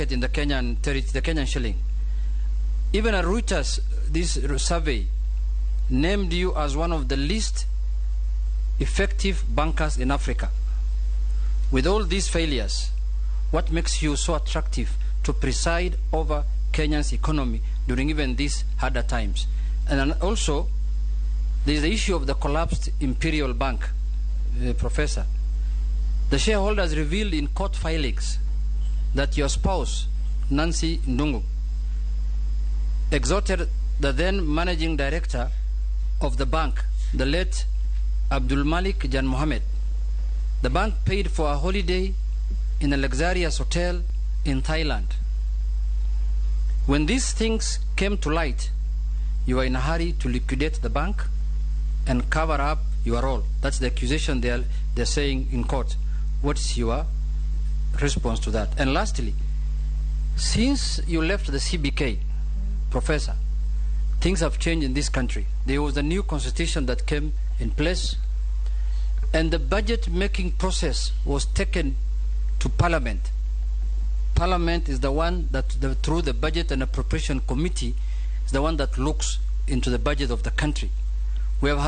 in the Kenyan shilling. Even a Reuters, this survey, named you as one of the least effective bankers in Africa. With all these failures, what makes you so attractive to preside over Kenya's economy during even these harder times? And also, there is the issue of the collapsed Imperial Bank, Professor. The shareholders revealed in court filings that your spouse, Nancy Ndungu, exhorted the then managing director of the bank, the late Abdul Malik Jan Mohammed. The bank paid for a holiday in a luxurious hotel in Thailand. When these things came to light, you were in a hurry to liquidate the bank and cover up your role. That's the accusation they're saying in court. What's your response to that? And lastly, since you left the CBK, Professor, things have changed in this country. There was a new constitution that came in place, and the budget making process was taken to Parliament. Parliament is the one that, through the Budget and Appropriation Committee, is the one that looks into the budget of the country. We have